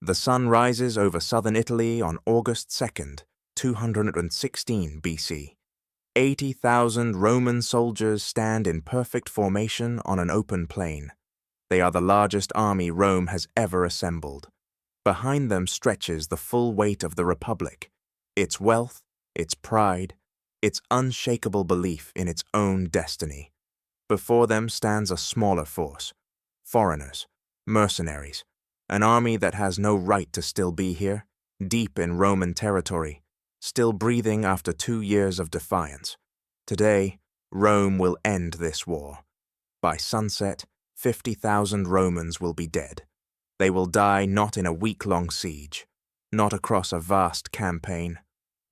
The sun rises over southern Italy on August 2nd, 216 BC. 80,000 Roman soldiers stand in perfect formation on an open plain. They are the largest army Rome has ever assembled. Behind them stretches the full weight of the Republic, its wealth, its pride, its unshakable belief in its own destiny. Before them stands a smaller force, foreigners, mercenaries, an army that has no right to still be here, deep in Roman territory, still breathing after 2 years of defiance. Today, Rome will end this war. By sunset, 50,000 Romans will be dead. They will die not in a week-long siege, not across a vast campaign,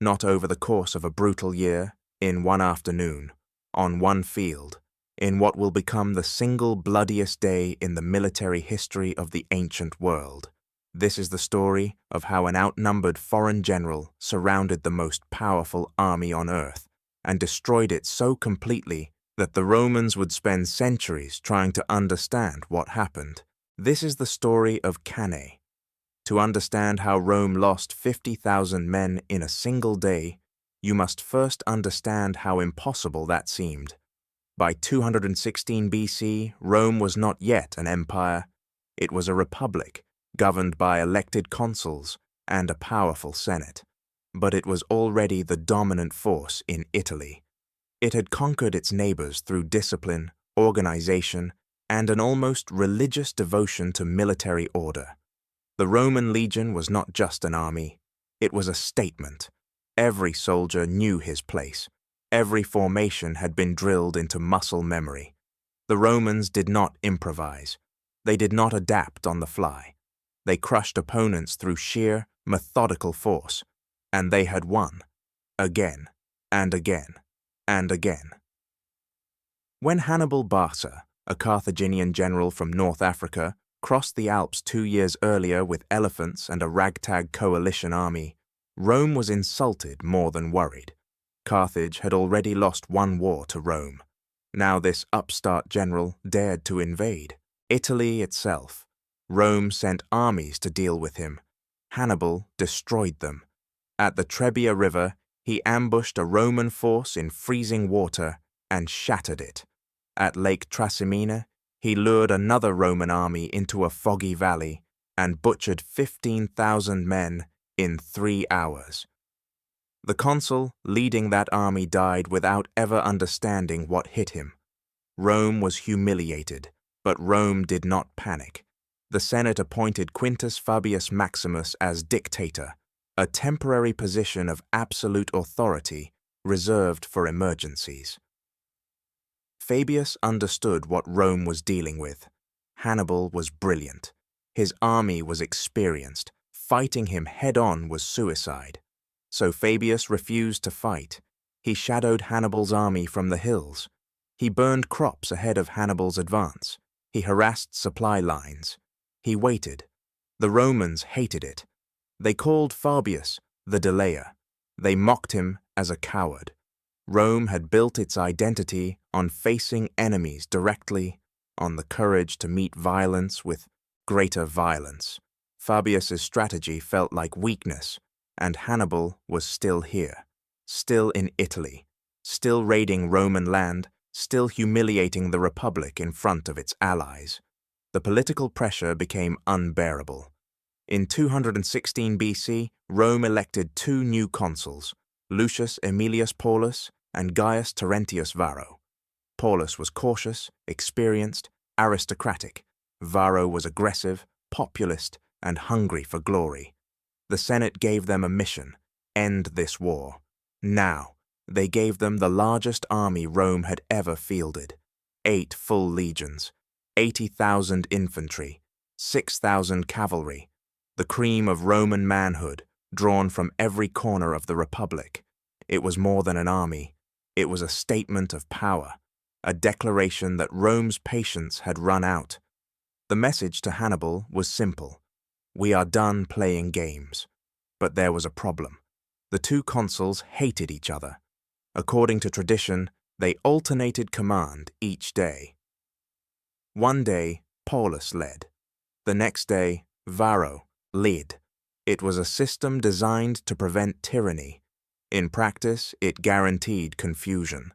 not over the course of a brutal year, in one afternoon, on one field, in what will become the single bloodiest day in the military history of the ancient world. This is the story of how an outnumbered foreign general surrounded the most powerful army on earth and destroyed it so completely that the Romans would spend centuries trying to understand what happened. This is the story of Cannae. To understand how Rome lost 50,000 men in a single day, you must first understand how impossible that seemed. By 216 BC, Rome was not yet an empire. It was a republic, governed by elected consuls and a powerful senate. But it was already the dominant force in Italy. It had conquered its neighbors through discipline, organization, and an almost religious devotion to military order. The Roman legion was not just an army, it was a statement. Every soldier knew his place. Every formation had been drilled into muscle memory. The Romans did not improvise. They did not adapt on the fly. They crushed opponents through sheer, methodical force, and they had won, again and again and again. When Hannibal Barca, a Carthaginian general from North Africa, crossed the Alps 2 years earlier with elephants and a ragtag coalition army, Rome was insulted more than worried. Carthage had already lost one war to Rome. Now this upstart general dared to invade Italy itself. Rome sent armies to deal with him. Hannibal destroyed them. At the Trebia River, he ambushed a Roman force in freezing water and shattered it. At Lake Trasimene, he lured another Roman army into a foggy valley and butchered 15,000 men in 3 hours. The consul leading that army died without ever understanding what hit him. Rome was humiliated, but Rome did not panic. The Senate appointed Quintus Fabius Maximus as dictator, a temporary position of absolute authority reserved for emergencies. Fabius understood what Rome was dealing with. Hannibal was brilliant. His army was experienced. Fighting him head-on was suicide. So Fabius refused to fight. He shadowed Hannibal's army from the hills. He burned crops ahead of Hannibal's advance. He harassed supply lines. He waited. The Romans hated it. They called Fabius the delayer. They mocked him as a coward. Rome had built its identity on facing enemies directly, on the courage to meet violence with greater violence. Fabius's strategy felt like weakness, and Hannibal was still here, still in Italy, still raiding Roman land, still humiliating the Republic in front of its allies. The political pressure became unbearable. In 216 BC, Rome elected 2 new consuls, Lucius Aemilius Paulus and Gaius Terentius Varro. Paulus was cautious, experienced, aristocratic. Varro was aggressive, populist, and hungry for glory. The Senate gave them a mission: end this war. Now, they gave them the largest army Rome had ever fielded: 8 full legions, 80,000 infantry, 6,000 cavalry, the cream of Roman manhood, drawn from every corner of the Republic. It was more than an army. It was a statement of power, a declaration that Rome's patience had run out. The message to Hannibal was simple: we are done playing games. But there was a problem. The 2 consuls hated each other. According to tradition, they alternated command each day. One day, Paulus led. The next day, Varro, Lid. It was a system designed to prevent tyranny. In practice, it guaranteed confusion.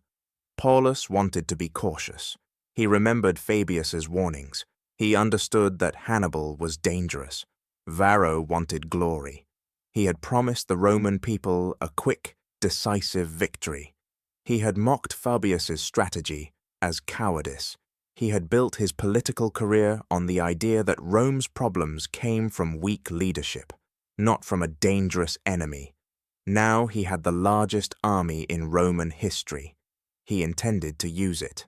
Paulus wanted to be cautious. He remembered Fabius's warnings. He understood that Hannibal was dangerous. Varro wanted glory. He had promised the Roman people a quick, decisive victory. He had mocked Fabius's strategy as cowardice. He had built his political career on the idea that Rome's problems came from weak leadership, not from a dangerous enemy. Now he had the largest army in Roman history. He intended to use it.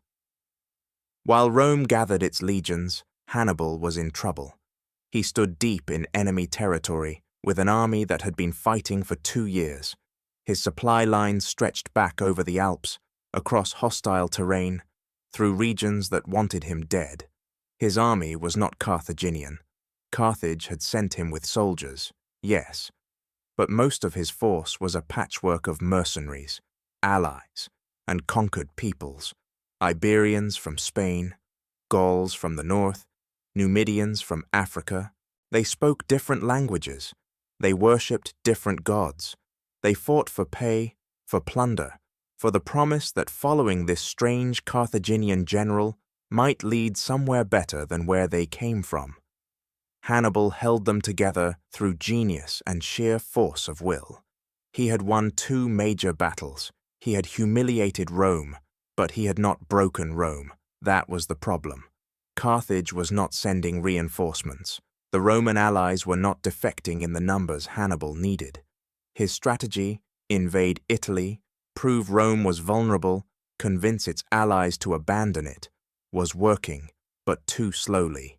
While Rome gathered its legions, Hannibal was in trouble. He stood deep in enemy territory with an army that had been fighting for 2 years. His supply lines stretched back over the Alps, across hostile terrain, through regions that wanted him dead. His army was not Carthaginian. Carthage had sent him with soldiers, yes, but most of his force was a patchwork of mercenaries, allies, and conquered peoples. Iberians from Spain, Gauls from the north, Numidians from Africa. They spoke different languages. They worshipped different gods. They fought for pay, for plunder, for the promise that following this strange Carthaginian general might lead somewhere better than where they came from. Hannibal held them together through genius and sheer force of will. He had won 2 major battles. He had humiliated Rome, but he had not broken Rome. That was the problem. Carthage was not sending reinforcements. The Roman allies were not defecting in the numbers Hannibal needed. His strategy, invade Italy, prove Rome was vulnerable, convince its allies to abandon it, was working, but too slowly.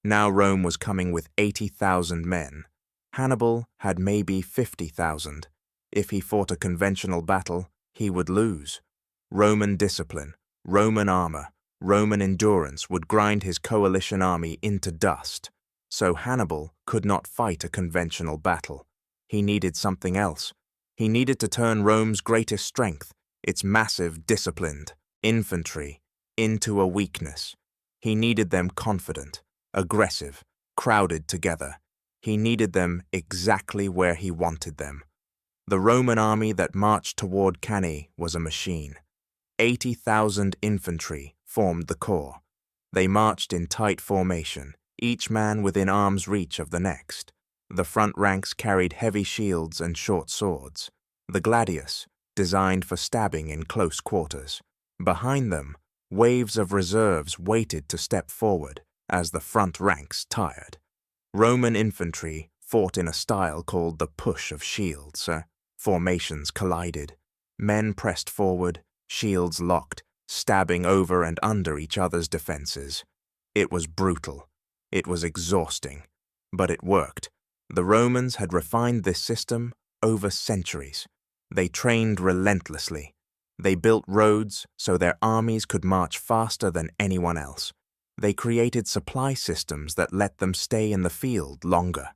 Now Rome was coming with 80,000 men. Hannibal had maybe 50,000. If he fought a conventional battle, he would lose. Roman discipline, Roman armor, Roman endurance would grind his coalition army into dust. So Hannibal could not fight a conventional battle. He needed something else. He needed to turn Rome's greatest strength, its massive disciplined infantry, into a weakness. He needed them confident, aggressive, crowded together. He needed them exactly where he wanted them. The Roman army that marched toward Cannae was a machine. 80,000 infantry formed the core. They marched in tight formation, each man within arm's reach of the next. The front ranks carried heavy shields and short swords, the gladius, designed for stabbing in close quarters. Behind them, waves of reserves waited to step forward as the front ranks tired. Roman infantry fought in a style called the push of shields. Formations collided. Men pressed forward, shields locked, stabbing over and under each other's defenses. It was brutal. It was exhausting. But it worked. The Romans had refined this system over centuries. They trained relentlessly. They built roads so their armies could march faster than anyone else. They created supply systems that let them stay in the field longer.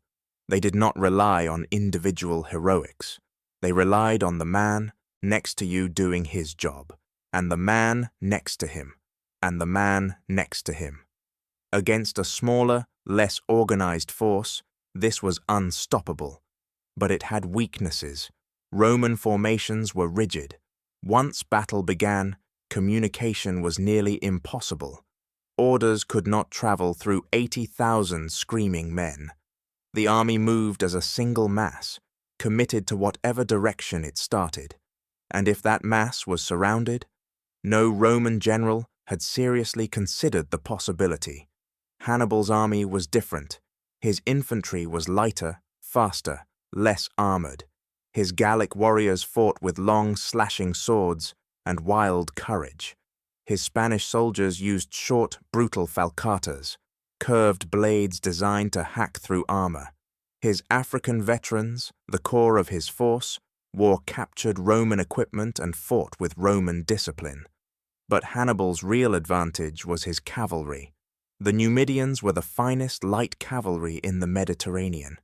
They did not rely on individual heroics. They relied on the man next to you doing his job, and the man next to him, and the man next to him. Against a smaller, less organized force, this was unstoppable. But it had weaknesses. Roman formations were rigid. Once battle began, communication was nearly impossible. Orders could not travel through 80,000 screaming men. The army moved as a single mass, committed to whatever direction it started. And if that mass was surrounded, no Roman general had seriously considered the possibility. Hannibal's army was different. His infantry was lighter, faster, less armored. His Gallic warriors fought with long, slashing swords and wild courage. His Spanish soldiers used short, brutal falcatas, curved blades designed to hack through armor. His African veterans, the core of his force, wore captured Roman equipment and fought with Roman discipline. But Hannibal's real advantage was his cavalry. The Numidians were the finest light cavalry in the Mediterranean.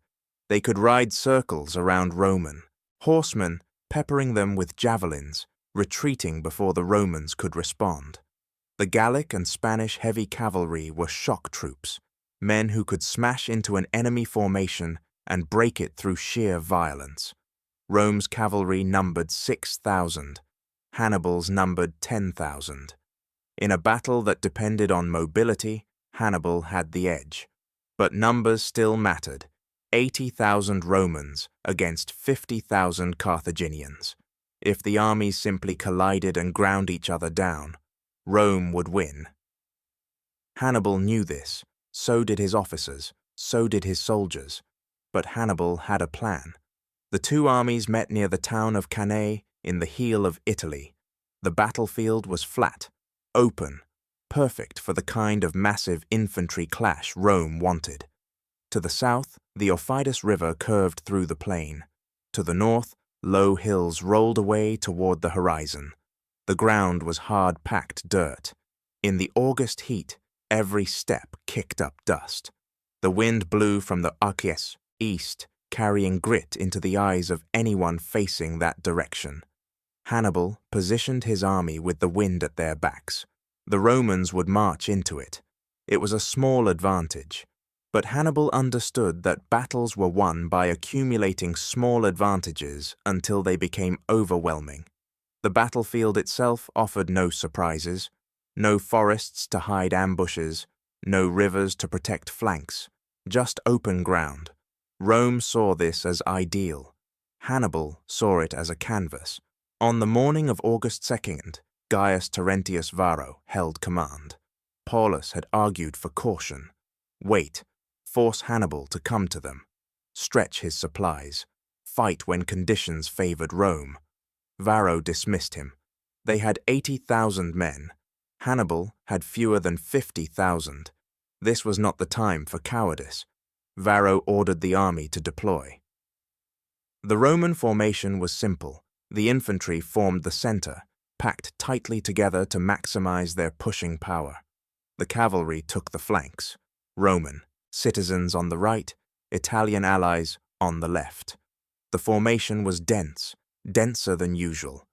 They could ride circles around Roman, horsemen peppering them with javelins, retreating before the Romans could respond. The Gallic and Spanish heavy cavalry were shock troops, men who could smash into an enemy formation and break it through sheer violence. Rome's cavalry numbered 6,000. Hannibal's numbered 10,000. In a battle that depended on mobility, Hannibal had the edge. But numbers still mattered. 80,000 Romans against 50,000 Carthaginians. If the armies simply collided and ground each other down, Rome would win. Hannibal knew this. So did his officers. So did his soldiers. But Hannibal had a plan. The two armies met near the town of Cannae in the heel of Italy. The battlefield was flat, open, perfect for the kind of massive infantry clash Rome wanted. To the south, the Aufidus River curved through the plain. To the north, low hills rolled away toward the horizon. The ground was hard-packed dirt. In the August heat, every step kicked up dust. The wind blew from the Arcies, east, carrying grit into the eyes of anyone facing that direction. Hannibal positioned his army with the wind at their backs. The Romans would march into it. It was a small advantage. But Hannibal understood that battles were won by accumulating small advantages until they became overwhelming. The battlefield itself offered no surprises, no forests to hide ambushes, no rivers to protect flanks, just open ground. Rome saw this as ideal. Hannibal saw it as a canvas. On the morning of August 2nd, Gaius Terentius Varro held command. Paulus had argued for caution. Wait, force Hannibal to come to them. Stretch his supplies. Fight when conditions favored Rome. Varro dismissed him. They had 80,000 men. Hannibal had fewer than 50,000. This was not the time for cowardice. Varro ordered the army to deploy. The Roman formation was simple. The infantry formed the center, packed tightly together to maximize their pushing power. The cavalry took the flanks. Roman, citizens on the right, Italian allies on the left. The formation was dense, denser than usual.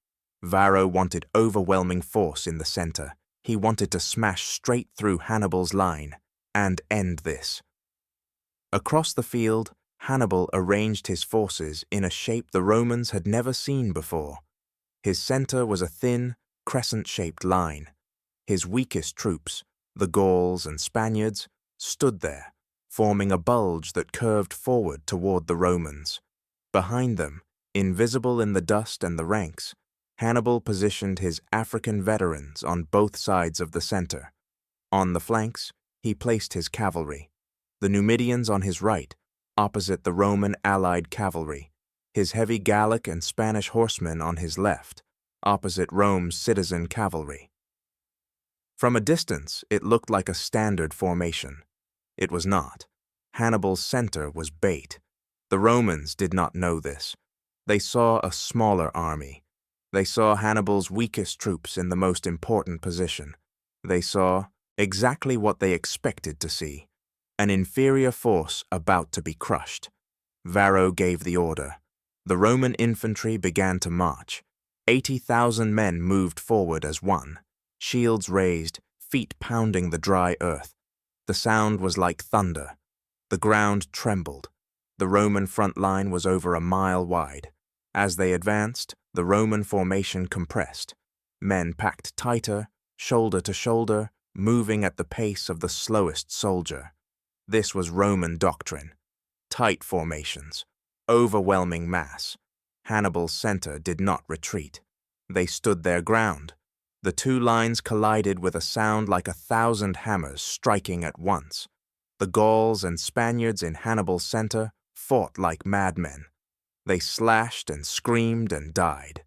Varro wanted overwhelming force in the center. He wanted to smash straight through Hannibal's line and end this. Across the field, Hannibal arranged his forces in a shape the Romans had never seen before. His center was a thin, crescent-shaped line. His weakest troops, the Gauls and Spaniards, stood there, forming a bulge that curved forward toward the Romans. Behind them, invisible in the dust and the ranks, Hannibal positioned his African veterans on both sides of the center. On the flanks, he placed his cavalry. The Numidians on his right, opposite the Roman allied cavalry, his heavy Gallic and Spanish horsemen on his left, opposite Rome's citizen cavalry. From a distance, it looked like a standard formation. It was not. Hannibal's center was bait. The Romans did not know this. They saw a smaller army. They saw Hannibal's weakest troops in the most important position. They saw exactly what they expected to see. An inferior force about to be crushed. Varro gave the order. The Roman infantry began to march. 80,000 men moved forward as one, shields raised, feet pounding the dry earth. The sound was like thunder. The ground trembled. The Roman front line was over a mile wide. As they advanced, the Roman formation compressed. Men packed tighter, shoulder to shoulder, moving at the pace of the slowest soldier. This was Roman doctrine. Tight formations, overwhelming mass. Hannibal's center did not retreat. They stood their ground. The two lines collided with a sound like 1,000 hammers striking at once. The Gauls and Spaniards in Hannibal's center fought like madmen. They slashed and screamed and died.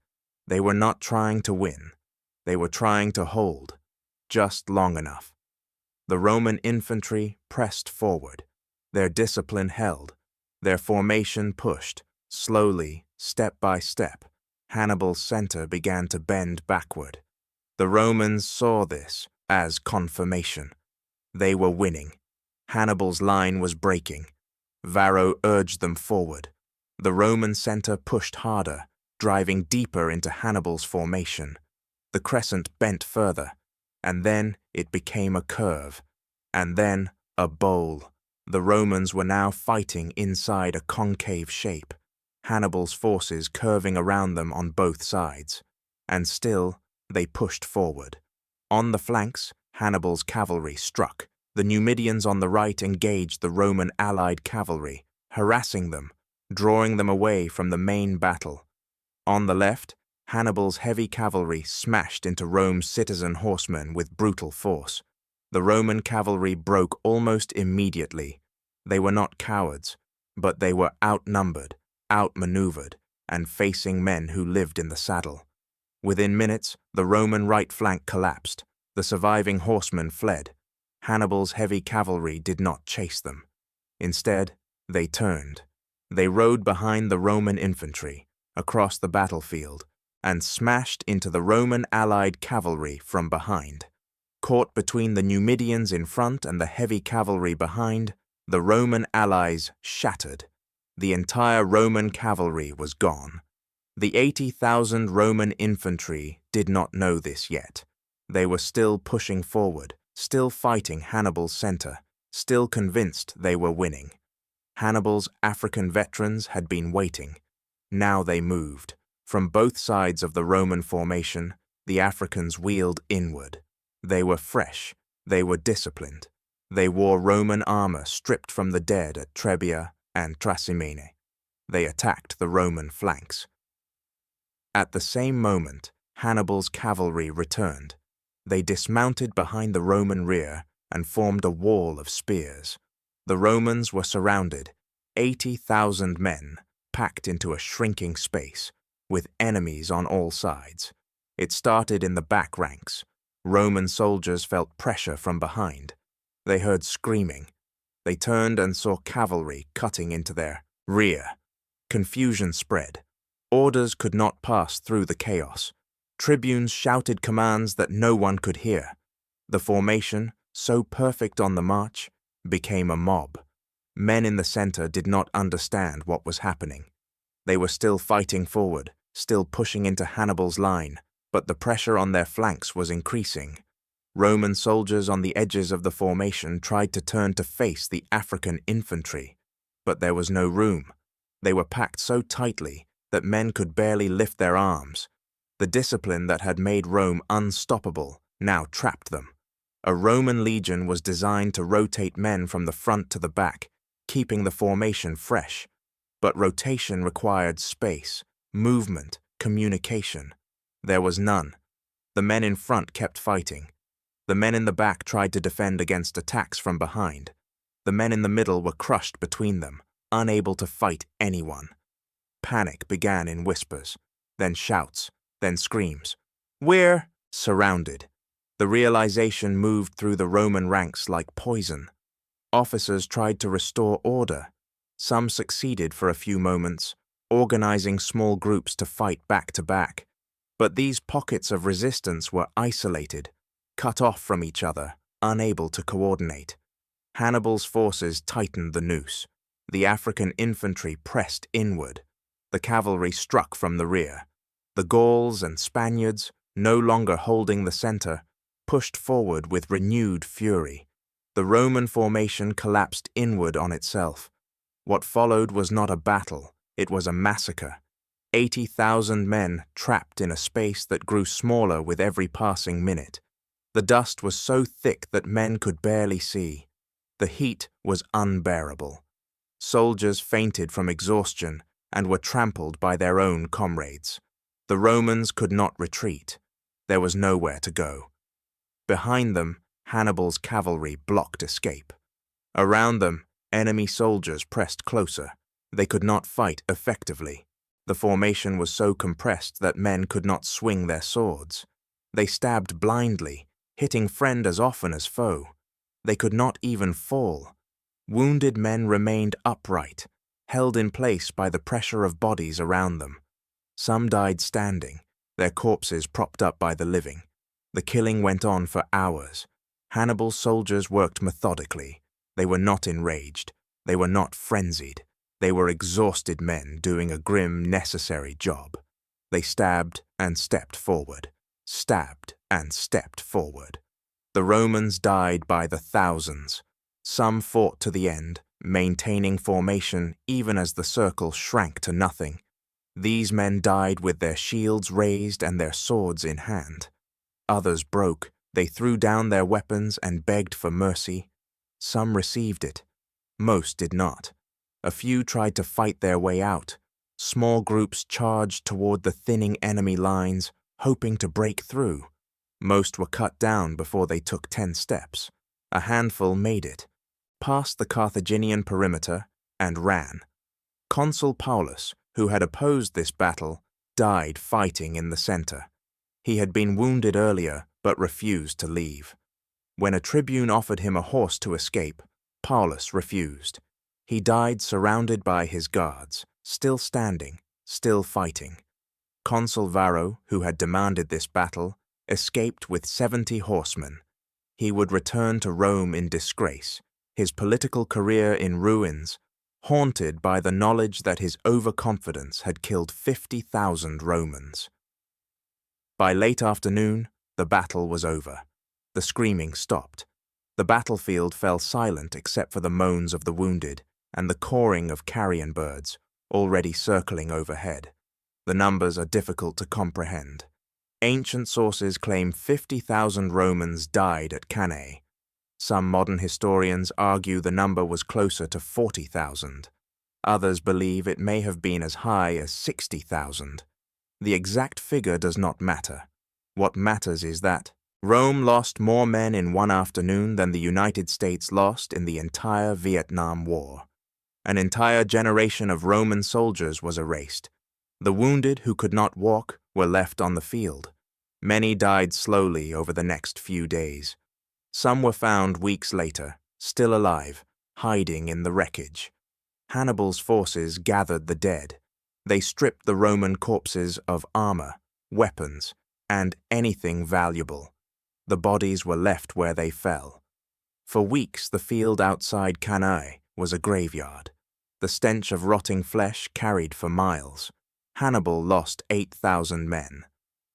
They were not trying to win. They were trying to hold, just long enough. The Roman infantry pressed forward. Their discipline held. Their formation pushed. Slowly, step by step, Hannibal's center began to bend backward. The Romans saw this as confirmation. They were winning. Hannibal's line was breaking. Varro urged them forward. The Roman center pushed harder, driving deeper into Hannibal's formation. The crescent bent further, and then it became a curve, and then a bowl. The Romans were now fighting inside a concave shape, Hannibal's forces curving around them on both sides. And still, they pushed forward. On the flanks, Hannibal's cavalry struck. The Numidians on the right engaged the Roman allied cavalry, harassing them, drawing them away from the main battle. On the left, Hannibal's heavy cavalry smashed into Rome's citizen horsemen with brutal force. The Roman cavalry broke almost immediately. They were not cowards, but they were outnumbered, outmaneuvered, and facing men who lived in the saddle. Within minutes, the Roman right flank collapsed. The surviving horsemen fled. Hannibal's heavy cavalry did not chase them. Instead, they turned. They rode behind the Roman infantry, across the battlefield, and smashed into the Roman allied cavalry from behind. Caught between the Numidians in front and the heavy cavalry behind, the Roman allies shattered. The entire Roman cavalry was gone. The 80,000 Roman infantry did not know this yet. They were still pushing forward, still fighting Hannibal's center, still convinced they were winning. Hannibal's African veterans had been waiting. Now they moved. From both sides of the Roman formation, the Africans wheeled inward. They were fresh. They were disciplined. They wore Roman armor stripped from the dead at Trebia and Trasimene. They attacked the Roman flanks. At the same moment, Hannibal's cavalry returned. They dismounted behind the Roman rear and formed a wall of spears. The Romans were surrounded, 80,000 men packed into a shrinking space, with enemies on all sides. It started in the back ranks. Roman soldiers felt pressure from behind. They heard screaming. They turned and saw cavalry cutting into their rear. Confusion spread. Orders could not pass through the chaos. Tribunes shouted commands that no one could hear. The formation, so perfect on the march, became a mob. Men in the center did not understand what was happening. They were still fighting forward, still pushing into Hannibal's line, but the pressure on their flanks was increasing. Roman soldiers on the edges of the formation tried to turn to face the African infantry, but there was no room. They were packed so tightly that men could barely lift their arms. The discipline that had made Rome unstoppable now trapped them. A Roman legion was designed to rotate men from the front to the back, keeping the formation fresh. But rotation required space, movement, communication. There was none. The men in front kept fighting. The men in the back tried to defend against attacks from behind. The men in the middle were crushed between them, unable to fight anyone. Panic began in whispers, then shouts, then screams. We're surrounded. The realization moved through the Roman ranks like poison. Officers tried to restore order. Some succeeded for a few moments, organizing small groups to fight back to back. But these pockets of resistance were isolated, cut off from each other, unable to coordinate. Hannibal's forces tightened the noose. The African infantry pressed inward. The cavalry struck from the rear. The Gauls and Spaniards, no longer holding the center, pushed forward with renewed fury. The Roman formation collapsed inward on itself. What followed was not a battle, it was a massacre. 80,000 men trapped in a space that grew smaller with every passing minute. The dust was so thick that men could barely see. The heat was unbearable. Soldiers fainted from exhaustion and were trampled by their own comrades. The Romans could not retreat. There was nowhere to go. Behind them, Hannibal's cavalry blocked escape. Around them, enemy soldiers pressed closer. They could not fight effectively. The formation was so compressed that men could not swing their swords. They stabbed blindly, hitting friend as often as foe. They could not even fall. Wounded men remained upright, held in place by the pressure of bodies around them. Some died standing, their corpses propped up by the living. The killing went on for hours. Hannibal's soldiers worked methodically. They were not enraged. They were not frenzied. They were exhausted men doing a grim, necessary job. They stabbed and stepped forward. Stabbed and stepped forward. The Romans died by the thousands. Some fought to the end, maintaining formation even as the circle shrank to nothing. These men died with their shields raised and their swords in hand. Others broke. They threw down their weapons and begged for mercy. Some received it. Most did not. A few tried to fight their way out. Small groups charged toward the thinning enemy lines, hoping to break through. Most were cut down before they took 10 steps. A handful made it, passed the Carthaginian perimeter, and ran. Consul Paulus, who had opposed this battle, died fighting in the center. He had been wounded earlier, but refused to leave. When a tribune offered him a horse to escape, Paulus refused. He died surrounded by his guards, still standing, still fighting. Consul Varro, who had demanded this battle, escaped with 70 horsemen. He would return to Rome in disgrace, his political career in ruins, haunted by the knowledge that his overconfidence had killed 50,000 Romans. By late afternoon, the battle was over. The screaming stopped. The battlefield fell silent except for the moans of the wounded and the cawing of carrion birds, already circling overhead. The numbers are difficult to comprehend. Ancient sources claim 50,000 Romans died at Cannae. Some modern historians argue the number was closer to 40,000. Others believe it may have been as high as 60,000. The exact figure does not matter. What matters is that Rome lost more men in one afternoon than the United States lost in the entire Vietnam War. An entire generation of Roman soldiers was erased. The wounded who could not walk were left on the field. Many died slowly over the next few days. Some were found weeks later, still alive, hiding in the wreckage. Hannibal's forces gathered the dead. They stripped the Roman corpses of armor, weapons, and anything valuable. The bodies were left where they fell. For weeks, the field outside Cannae was a graveyard. The stench of rotting flesh carried for miles. Hannibal lost 8,000 men.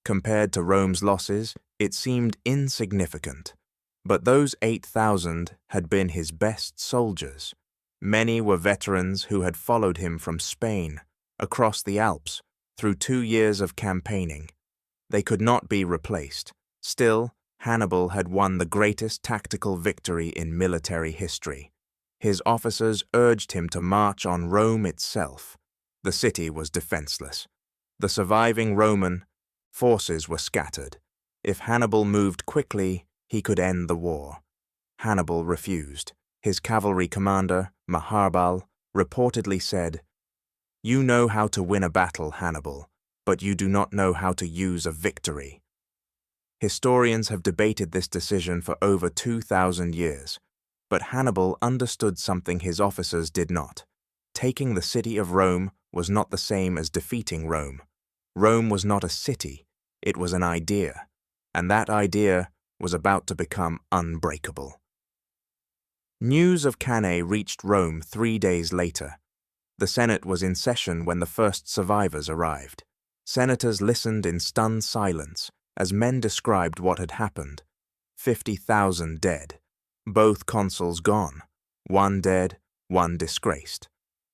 Compared to Rome's losses, it seemed insignificant. But those 8,000 had been his best soldiers. Many were veterans who had followed him from Spain, across the Alps, through 2 years of campaigning. They could not be replaced. Still, Hannibal had won the greatest tactical victory in military history. His officers urged him to march on Rome itself. The city was defenseless. The surviving Roman forces were scattered. If Hannibal moved quickly, he could end the war. Hannibal refused. His cavalry commander, Hannibal, reportedly said, "You know how to win a battle, Hannibal, but you do not know how to use a victory." Historians have debated this decision for over 2,000 years, but Hannibal understood something his officers did not. Taking the city of Rome was not the same as defeating Rome. Rome was not a city, it was an idea, and that idea was about to become unbreakable. News of Cannae reached Rome 3 days later. The Senate was in session when the first survivors arrived. Senators listened in stunned silence as men described what had happened. 50,000 dead. Both consuls gone. One dead, one disgraced.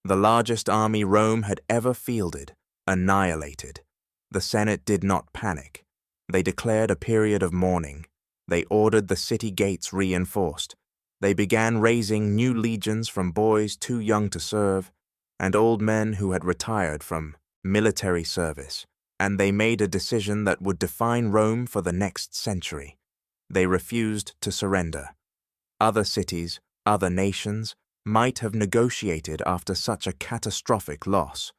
The largest army Rome had ever fielded, annihilated. The Senate did not panic. They declared a period of mourning. They ordered the city gates reinforced. They began raising new legions from boys too young to serve and old men who had retired from military service. And they made a decision that would define Rome for the next century. They refused to surrender. Other cities, other nations, might have negotiated after such a catastrophic loss,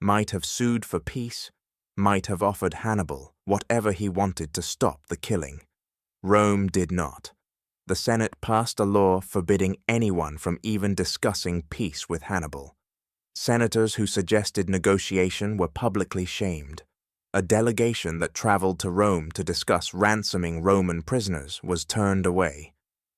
might have sued for peace, might have offered Hannibal whatever he wanted to stop the killing. Rome did not. The Senate passed a law forbidding anyone from even discussing peace with Hannibal. Senators who suggested negotiation were publicly shamed. A delegation that traveled to Rome to discuss ransoming Roman prisoners was turned away.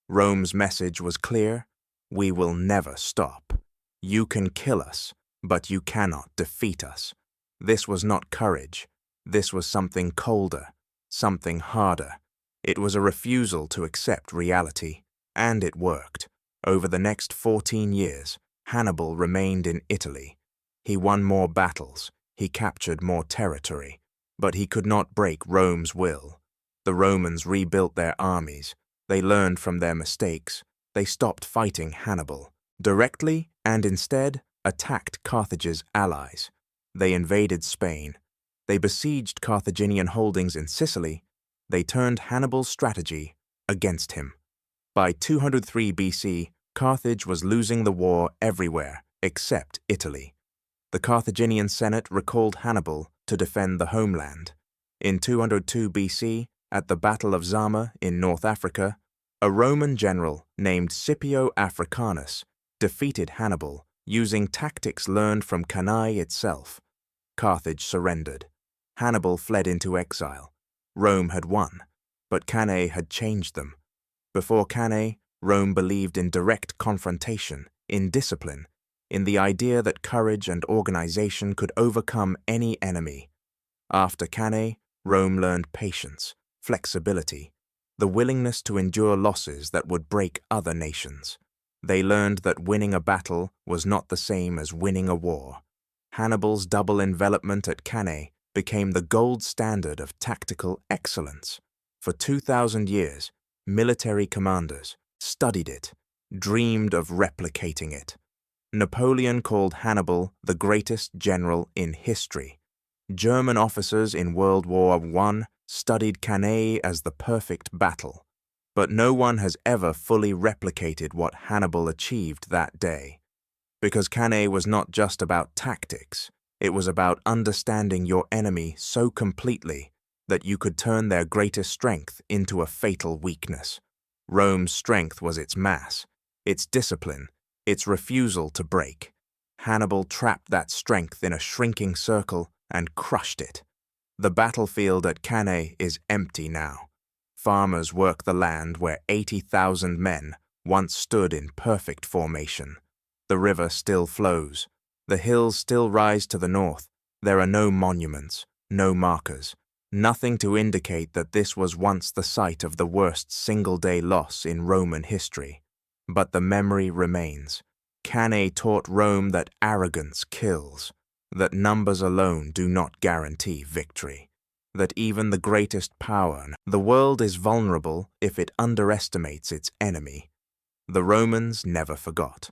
Rome's message was clear: we will never stop. You can kill us, but you cannot defeat us. This was not courage. This was something colder, something harder. It was a refusal to accept reality, and it worked. Over the next 14 years, Hannibal remained in Italy. He won more battles, he captured more territory, but he could not break Rome's will. The Romans rebuilt their armies, they learned from their mistakes, they stopped fighting Hannibal directly and instead attacked Carthage's allies. They invaded Spain. They besieged Carthaginian holdings in Sicily. They turned Hannibal's strategy against him. By 203 BC, Carthage was losing the war everywhere except Italy. The Carthaginian Senate recalled Hannibal to defend the homeland. In 202 BC, at the Battle of Zama in North Africa, a Roman general named Scipio Africanus defeated Hannibal using tactics learned from Cannae itself. Carthage surrendered. Hannibal fled into exile. Rome had won, but Cannae had changed them. Before Cannae, Rome believed in direct confrontation, in discipline, in the idea that courage and organization could overcome any enemy. After Cannae, Rome learned patience, flexibility, the willingness to endure losses that would break other nations. They learned that winning a battle was not the same as winning a war. Hannibal's double envelopment at Cannae became the gold standard of tactical excellence. For 2,000 years, military commanders studied it, dreamed of replicating it. Napoleon called Hannibal the greatest general in history. German officers in World War I studied Cannae as the perfect battle, but no one has ever fully replicated what Hannibal achieved that day. Because Cannae was not just about tactics, it was about understanding your enemy so completely that you could turn their greatest strength into a fatal weakness. Rome's strength was its mass, its discipline, its refusal to break. Hannibal trapped that strength in a shrinking circle and crushed it. The battlefield at Cannae is empty now. Farmers work the land where 80,000 men once stood in perfect formation. The river still flows. The hills still rise to the north. There are no monuments, no markers, nothing to indicate that this was once the site of the worst single-day loss in Roman history. But the memory remains. Cannae taught Rome that arrogance kills, that numbers alone do not guarantee victory, that even the greatest power, the world is vulnerable if it underestimates its enemy. The Romans never forgot.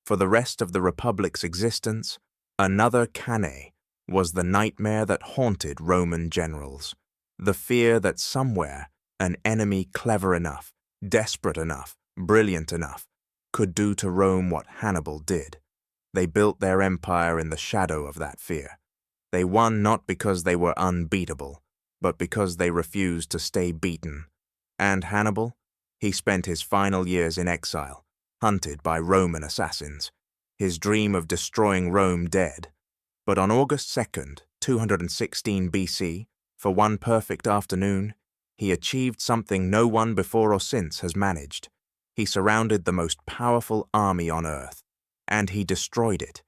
For the rest of the Republic's existence, another Cannae was the nightmare that haunted Roman generals, the fear that somewhere an enemy clever enough, desperate enough, brilliant enough, could do to Rome what Hannibal did. They built their empire in the shadow of that fear. They won not because they were unbeatable, but because they refused to stay beaten. And Hannibal? He spent his final years in exile, hunted by Roman assassins, his dream of destroying Rome dead. But on August 2nd, 216 BC, for one perfect afternoon, he achieved something no one before or since has managed. He surrounded the most powerful army on earth, and he destroyed it